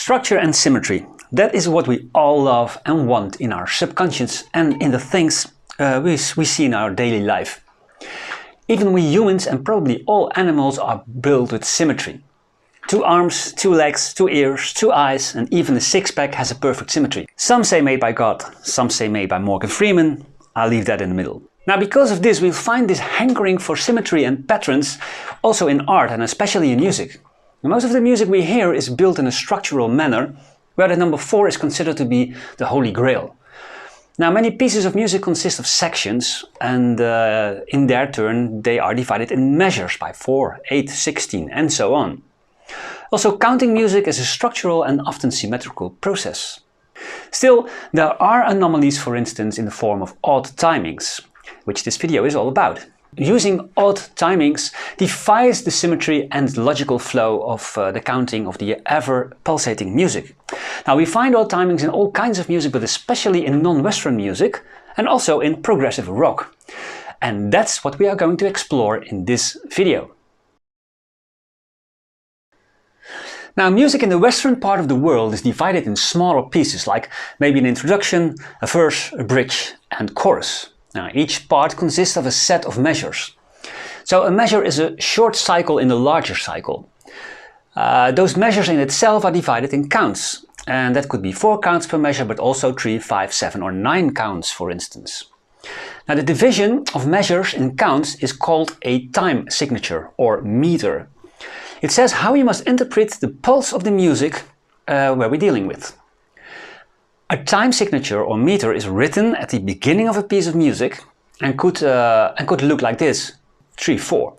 Structure and symmetry. That is what we all love and want in our subconscious and in the things we see in our daily life. Even we humans and probably all animals are built with symmetry. 2 arms, 2 legs, 2 ears, 2 eyes, and even the six-pack has a perfect symmetry. Some say made by God, some say made by Morgan Freeman. I'll leave that in the middle. Now, because of this, we'll find this hankering for symmetry and patterns also in art and especially in music. Most of the music we hear is built in a structural manner, where the number 4 is considered to be the holy grail. Now, many pieces of music consist of sections, and in their turn they are divided in measures by 4, 8, 16 and so on. Also, counting music is a structural and often symmetrical process. Still, there are anomalies, for instance, in the form of odd timings, which this video is all about. Using odd timings defies the symmetry and logical flow of the counting of the ever-pulsating music. Now, we find odd timings in all kinds of music, but especially in non-Western music and also in progressive rock. And that's what we are going to explore in this video. Now, music in the Western part of the world is divided in smaller pieces, like maybe an introduction, a verse, a bridge and chorus. Now, each part consists of a set of measures. So a measure is a short cycle in the larger cycle. Those measures in itself are divided in counts, and that could be 4 counts per measure, but also 3, 5, 7 or 9 counts, for instance. Now, the division of measures in counts is called a time signature or meter. It says how you must interpret the pulse of the music where we're dealing with. A time signature or meter is written at the beginning of a piece of music and could look like this, 3, 4.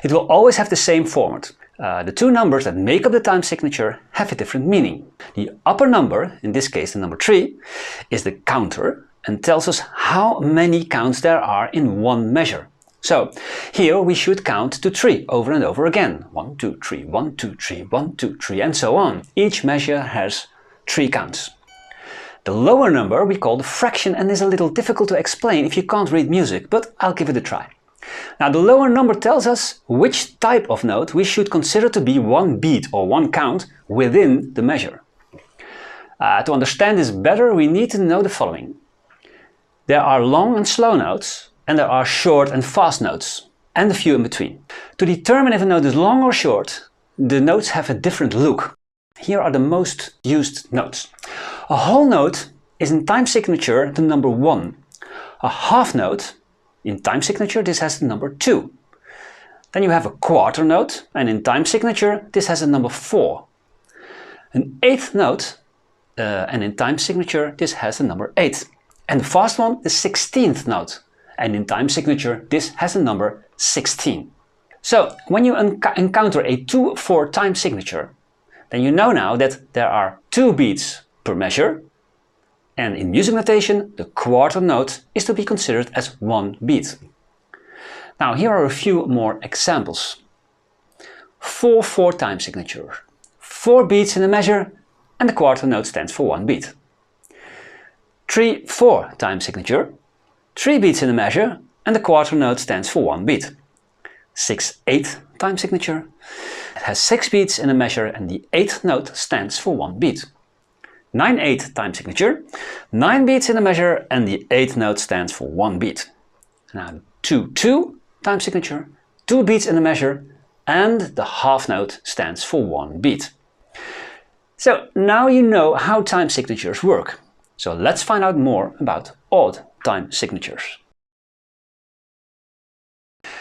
It will always have the same format. The 2 numbers that make up the time signature have a different meaning. The upper number, in this case the number 3, is the counter and tells us how many counts there are in one measure. So here we should count to 3 over and over again. 1, 2, 3, 1, 2, 3, 1, 2, 3 and so on. Each measure has 3 counts. The lower number we call the fraction and is a little difficult to explain if you can't read music, but I'll give it a try. Now, the lower number tells us which type of note we should consider to be 1 beat or 1 count within the measure. To understand this better, we need to know the following. There are long and slow notes, and there are short and fast notes, and a few in between. To determine if a note is long or short, the notes have a different look. Here are the most used notes. A whole note is in time signature the number 1. A half note, in time signature this has the number 2. Then you have a quarter note, and in time signature this has a number 4. An eighth note, and in time signature this has the number 8. And the fast one, the 16th note, and in time signature this has the number 16. So when you encounter a 2/4 time signature, then you know now that there are 2 beats per measure, and in music notation the quarter note is to be considered as 1 beat. Now, here are a few more examples. 4/4 time signature. 4 beats in a measure and the quarter note stands for 1 beat. 3/4 time signature. 3 beats in a measure and the quarter note stands for 1 beat. 6/8 time signature. It has 6 beats in a measure and the 8th note stands for 1 beat. 9/8 time signature. 9 beats in a measure and the 8th note stands for 1 beat. Now 2/2 time signature. 2 beats in a measure and the half note stands for 1 beat. So now you know how time signatures work. So let's find out more about odd time signatures.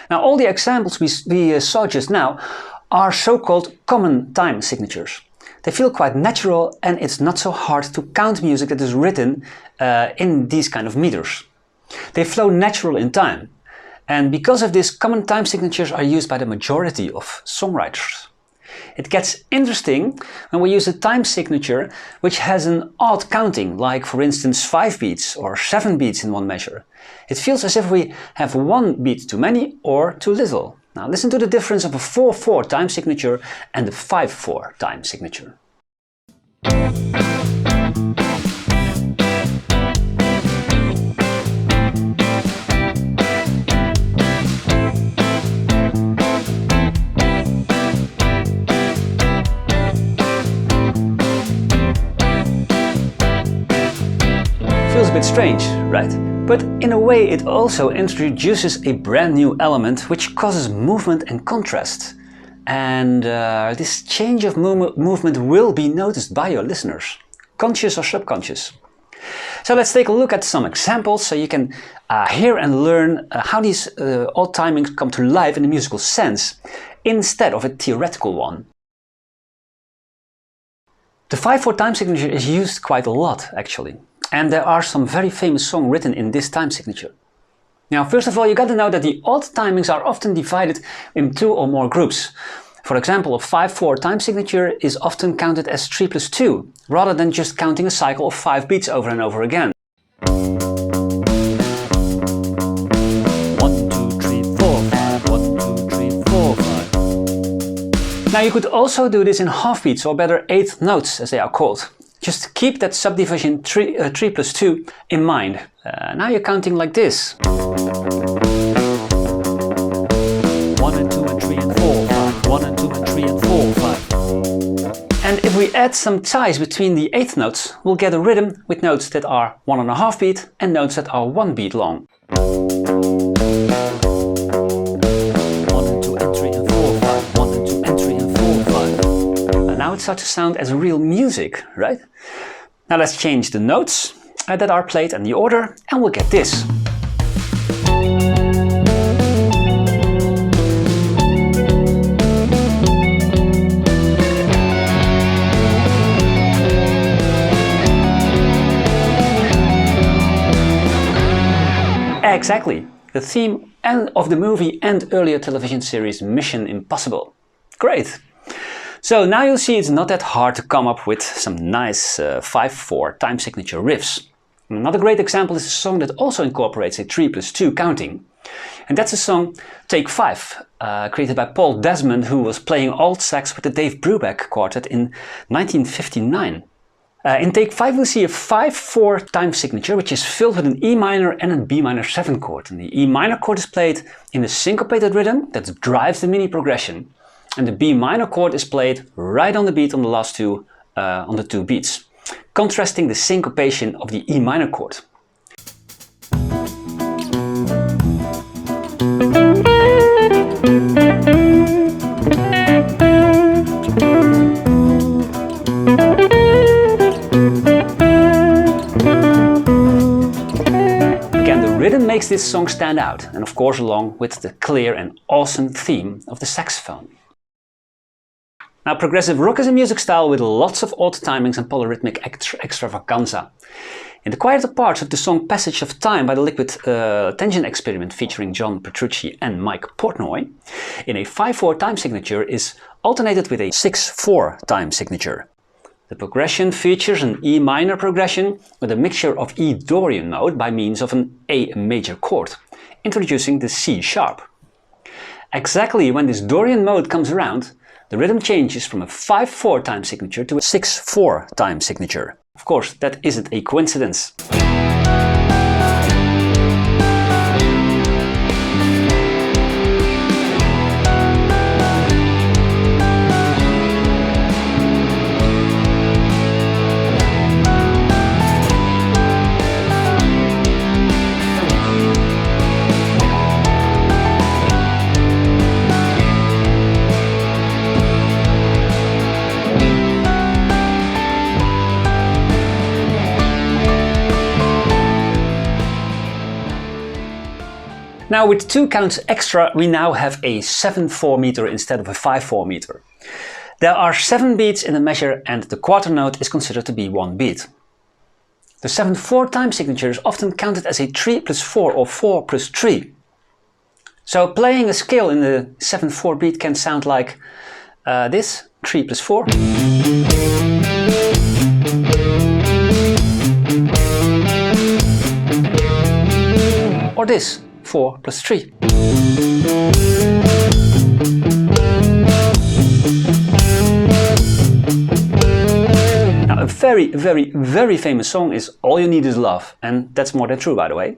Now, all the examples we saw just now are so-called common time signatures. They feel quite natural and it's not so hard to count music that is written in these kind of meters. They flow natural in time, and because of this, common time signatures are used by the majority of songwriters. It gets interesting when we use a time signature which has an odd counting, like for instance 5 beats or 7 beats in one measure. It feels as if we have 1 beat too many or too little. Now listen to the difference of a 4/4 time signature and a 5/4 time signature. feels a bit strange, right? But in a way it also introduces a brand new element which causes movement and contrast. And this change of movement will be noticed by your listeners, conscious or subconscious. So let's take a look at some examples so you can hear and learn how these odd timings come to life in a musical sense, instead of a theoretical one. The 5/4 time signature is used quite a lot, actually, and there are some very famous songs written in this time signature. Now, first of all, you got to know that the odd timings are often divided in 2 or more groups. For example, a 5/4 time signature is often counted as 3+2, rather than just counting a cycle of 5 beats over and over again. 1, 2, 3, 4, 5. 1, 2, 3, 4, 5. Now you could also do this in half beats, or better 8th notes as they are called. Just keep that subdivision 3+2 in mind. Now you're counting like this. 1 and 2 and 3 and 4, 5. 1 and 2 and 3 and 4, 5. And if we add some ties between the 8th notes, we'll get a rhythm with notes that are 1.5 beat and notes that are 1 beat long. 1 and 2 and 3 and 4, 5. 1 and 2 and 3 and 4, 5. And now it starts to sound as real music, right? Now let's change the notes that are played and the order, and we'll get this. Exactly, the theme of the movie and earlier television series Mission Impossible. Great! So now you'll see it's not that hard to come up with some nice 5/4 time signature riffs. Another great example is a song that also incorporates a 3+2 counting. And that's the song Take 5, created by Paul Desmond, who was playing alt sax with the Dave Brubeck Quartet in 1959. In Take 5 we'll see a 5/4 time signature, which is filled with an E minor and a B minor 7 chord. And the E minor chord is played in a syncopated rhythm that drives the mini progression. And the B minor chord is played right on the beat on the last two, on the 2 beats, contrasting the syncopation of the E minor chord. Rhythm makes this song stand out, and of course along with the clear and awesome theme of the saxophone. Now, progressive rock is a music style with lots of odd timings and polyrhythmic extravaganza. In the quieter parts of the song Passage of Time by the Liquid Tension Experiment featuring John Petrucci and Mike Portnoy, in a 5/4 time signature is alternated with a 6/4 time signature. The progression features an E minor progression with a mixture of E Dorian mode by means of an A major chord, introducing the C sharp. Exactly when this Dorian mode comes around, the rhythm changes from a 5/4 time signature to a 6/4 time signature. Of course, that isn't a coincidence. Now with 2 counts extra, we now have a 7/4 meter instead of a 5/4 meter. There are 7 beats in the measure and the quarter note is considered to be 1 beat. The 7/4 time signature is often counted as a 3+4 or 4+3. So playing a scale in the 7/4 beat can sound like this, 3+4. Or this, 4+3. Now, a very famous song is All You Need Is Love, and that's more than true, by the way.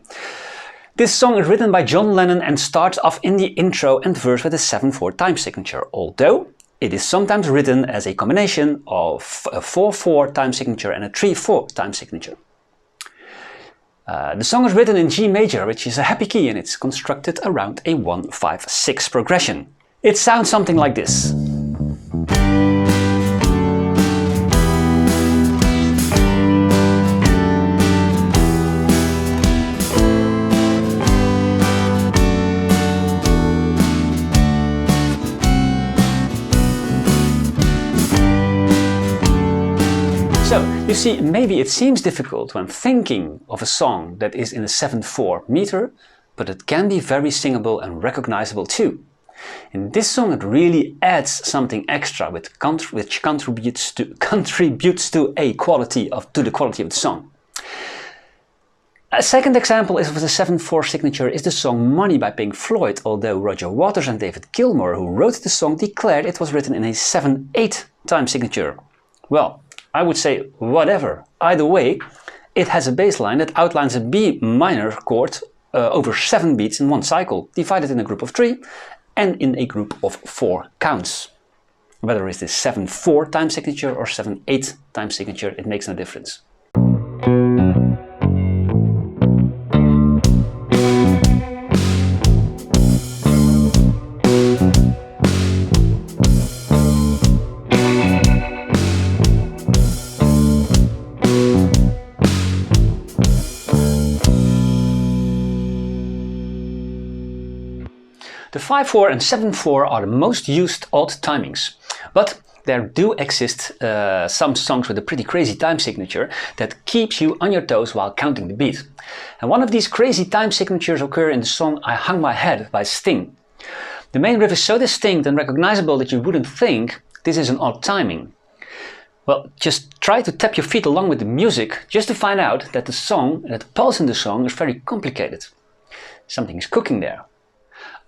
This song is written by John Lennon and starts off in the intro and verse with a 7/4 time signature, although it is sometimes written as a combination of a 4/4 time signature and a 3/4 time signature. The song is written in G major, which is a happy key, and it's constructed around a 1-5-6 progression. It sounds something like this. So, you see, maybe it seems difficult when thinking of a song that is in a 7/4 meter, but it can be very singable and recognizable too. In this song it really adds something extra which contributes to the quality of the song. A second example is of the 7/4 signature is the song Money by Pink Floyd, although Roger Waters and David Gilmour, who wrote the song, declared it was written in a 7/8 time signature. Well, I would say whatever. Either way, it has a bass line that outlines a B minor chord over 7 beats in one cycle, divided in a group of 3 and in a group of 4 counts. Whether it's this 7/4 time signature or 7/8 time signature, it makes no difference. The 5/4 and 7/4 are the most used odd timings, but there do exist some songs with a pretty crazy time signature that keeps you on your toes while counting the beat. And one of these crazy time signatures occur in the song I Hung My Head by Sting. The main riff is so distinct and recognizable that you wouldn't think this is an odd timing. Well, just try to tap your feet along with the music just to find out that the pulse in the song is very complicated. Something is cooking there.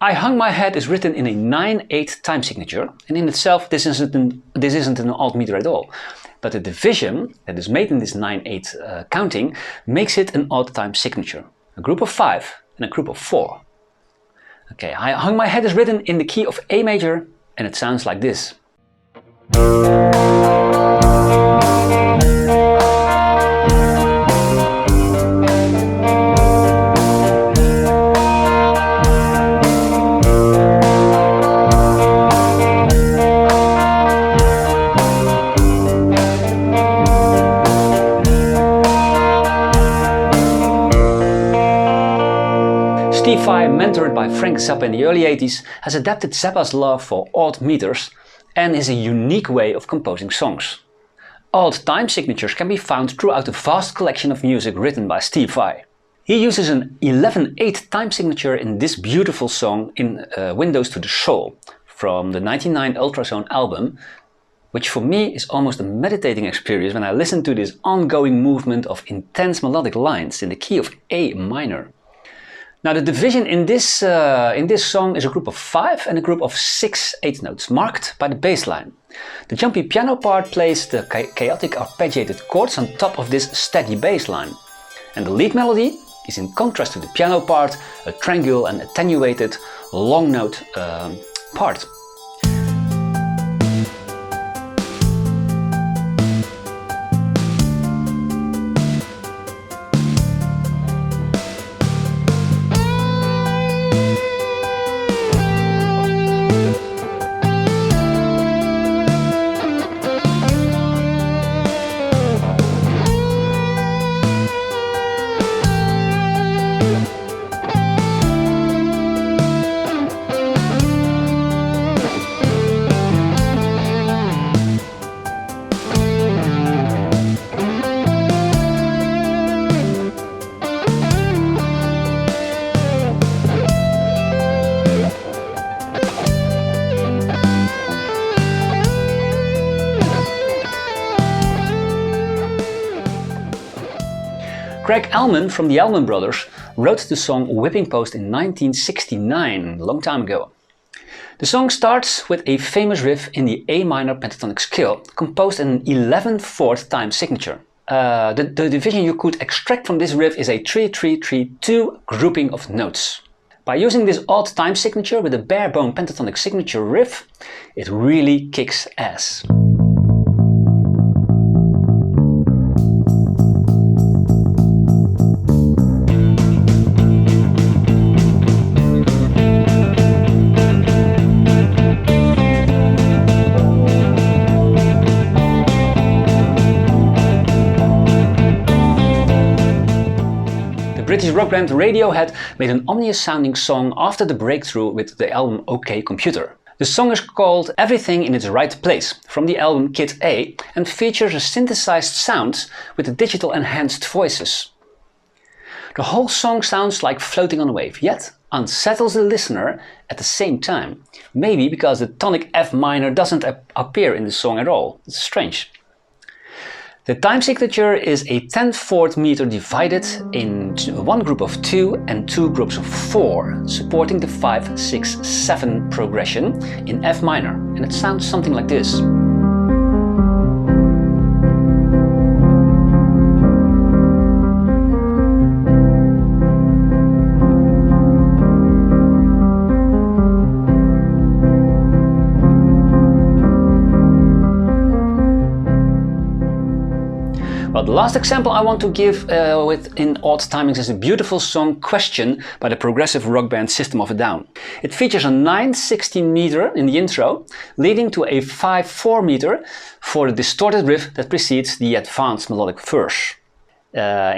I Hung My Head is written in a 9/8 time signature, and in itself this isn't an odd meter at all. But the division that is made in this 9/8 counting makes it an odd time signature. A group of 5 and a group of 4. Okay, I Hung My Head is written in the key of A major, and it sounds like this. Steve Vai, mentored by Frank Zappa in the early 80s, has adapted Zappa's love for odd meters and is a unique way of composing songs. Odd time signatures can be found throughout a vast collection of music written by Steve Vai. He uses an 11/8 time signature in this beautiful song in Windows to the Soul from the 1999 Ultrasound album, which for me is almost a meditating experience when I listen to this ongoing movement of intense melodic lines in the key of A minor. Now the division in this song is a group of 5 and a group of 6 eighth notes, marked by the bass line. The jumpy piano part plays the chaotic arpeggiated chords on top of this steady bass line. And the lead melody is, in contrast to the piano part, a tranquil and attenuated long note part. Craig Allman from the Allman Brothers wrote the song Whipping Post in 1969, a long time ago. The song starts with a famous riff in the A minor pentatonic scale, composed in an 11/4 time signature. The division you could extract from this riff is a 3-3-3-2 grouping of notes. By using this odd time signature with a bare-bone pentatonic signature riff, it really kicks ass. British rock band Radiohead made an ominous-sounding song after the breakthrough with the album OK Computer. The song is called Everything in Its Right Place, from the album Kit A, and features a synthesized sound with the digital enhanced voices. The whole song sounds like floating on a wave, yet unsettles the listener at the same time. Maybe because the tonic F minor doesn't appear in the song at all. It's strange. The time signature is a 10/4 meter divided in one group of 2 and 2 groups of 4, supporting the 5, 6, 7 progression in F minor, and it sounds something like this. Well, the last example I want to give in odd timings is a beautiful song Question by the progressive rock band System of a Down. It features a 9/16 meter in the intro, leading to a 5/4 meter for the distorted riff that precedes the advanced melodic verse.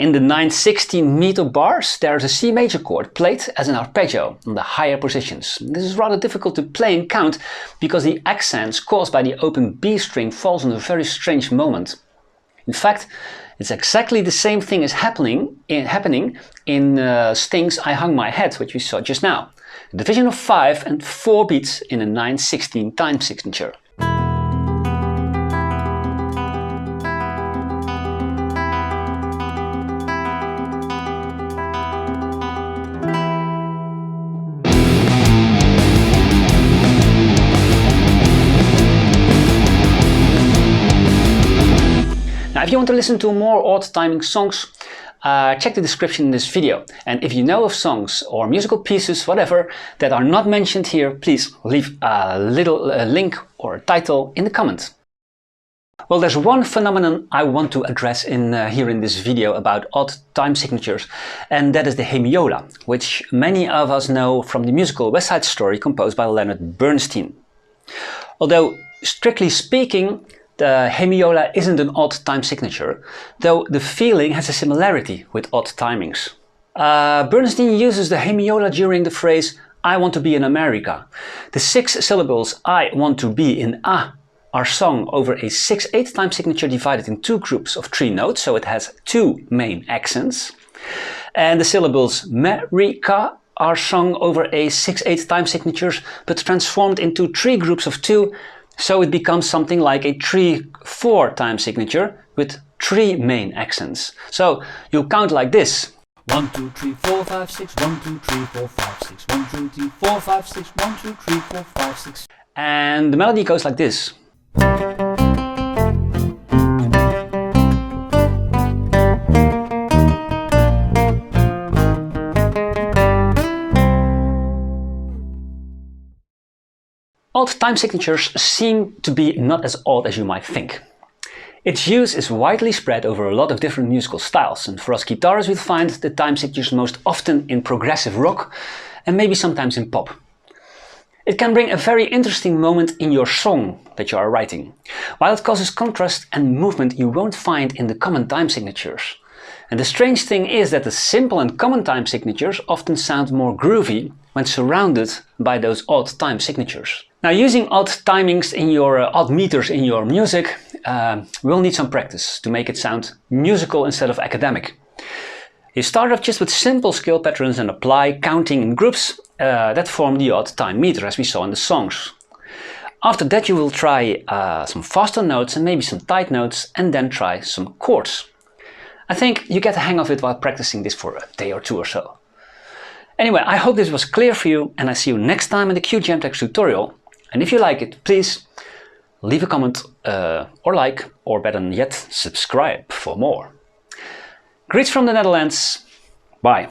In the 9/16 meter bars, there is a C major chord played as an arpeggio on the higher positions. This is rather difficult to play and count because the accents caused by the open B string falls in a very strange moment. In fact, it's exactly the same thing is happening in Sting's I Hung My Head, which we saw just now. A division of 5 and 4 beats in a 9/16 time signature. Now, if you want to listen to more odd timing songs, check the description in this video. And if you know of songs or musical pieces, whatever, that are not mentioned here, please leave a little link or a title in the comment. Well, there's one phenomenon I want to address here in this video about odd time signatures, and that is the hemiola, which many of us know from the musical West Side Story composed by Leonard Bernstein. Although, strictly speaking, the hemiola isn't an odd time signature, though the feeling has a similarity with odd timings. Bernstein uses the hemiola during the phrase I want to be in America. The 6 syllables I want to be in A are sung over a 6/8 time signature divided in 2 groups of 3 notes, so it has 2 main accents. And the syllables America are sung over a 6/8 time signatures, but transformed into 3 groups of 2, so it becomes something like a 3/4 time signature with 3 main accents. So you'll count like this. 1, 2, 3, 4, 5, 6, 1, 2, 3, 4, 5, 6, 1, 2, 3, 4, 5, 6, 1, 2, 3, 4, 5, 6. And the melody goes like this. Odd time signatures seem to be not as odd as you might think. Its use is widely spread over a lot of different musical styles, and for us guitarists we find the time signatures most often in progressive rock and maybe sometimes in pop. It can bring a very interesting moment in your song that you are writing, while it causes contrast and movement you won't find in the common time signatures. And the strange thing is that the simple and common time signatures often sound more groovy when surrounded by those odd time signatures. Now, using odd timings in your odd meters in your music will need some practice to make it sound musical instead of academic. You start off just with simple scale patterns and apply counting in groups that form the odd time meter, as we saw in the songs. After that you will try some faster notes and maybe some tight notes, and then try some chords. I think you get the hang of it while practicing this for a day or 2 or so. Anyway, I hope this was clear for you, and I see you next time in the QGMText tutorial. And if you like it, please leave a comment or like, or better yet, subscribe for more. Greets from the Netherlands. Bye.